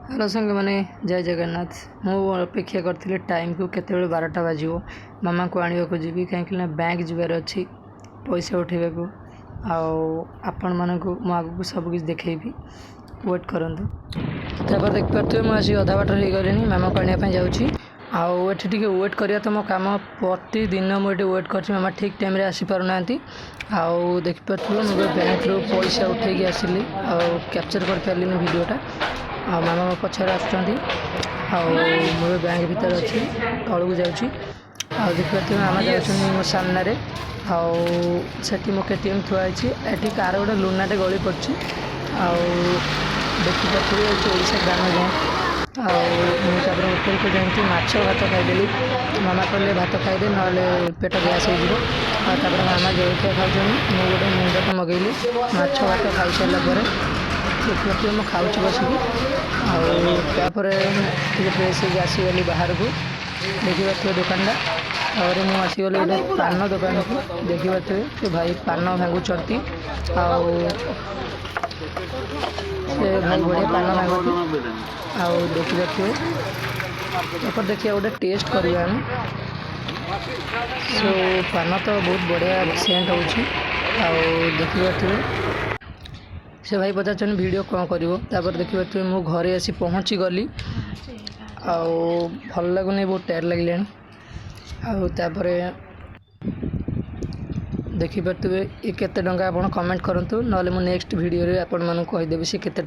hello संग मैंने जय जगन्नाथ मु अपेक्षा करी टाइम को केत 12टा बाजो मामा को आने को जी कहीं बैंक जबार अच्छी पैसा उठेबा आपण मानक आगू सबकि देखी वेट करूँ तापर देखिए मुझे अधा बाटर हो गली मामा को आने जाऊँगी आठ टे वेट करा तो मो कम प्रतिदिन मुझे वेट कर मामा ठीक टाइम आसीपारना देखिपे मुझे बैंक रू पैसा उठे आसली कैप्चर कर पारे वीडियोटा मामा मो पचर आसुँच बैंक भीतर अच्छी तौक जाऊँगी देखिए मामा जाऊँ मो सामने आठी मो केटीएम थुआई कार गोटे लुनाटे गली पड़ी देखिपे ओडिशा ग्राम बैंक होटेल को जाती माछ भात खाईदेली मामा कहले भात खाईदे ना पेट गैस हो मामा जलखिया खाऊँ मुझे गोटे मुंडा मगेली माछ भात खाई सारापर देखिए मैं खाऊँ बसिकी आपर फ्रेश आसीगली बाहर को देखिए दुकानटा और मुझे आसीगली गोटे पान दुकान को देखिए भाई पान भांगुंट से भाई बढ़िया पान भांगुंट देखिए देखिए गोटे टेस्ट करा सो पान तो बहुत बढ़िया सेंट हो देखिए से भाई पचार वीडियो कौन कर देखिए मु घरे आसी पहुँची गली भल लगुनि बहुत टायर लगे देखिपे ये केते टंका आप कमेंट करूँ ना नेक्स्ट वीडियो रे आपण मानू कहीदेवी से केते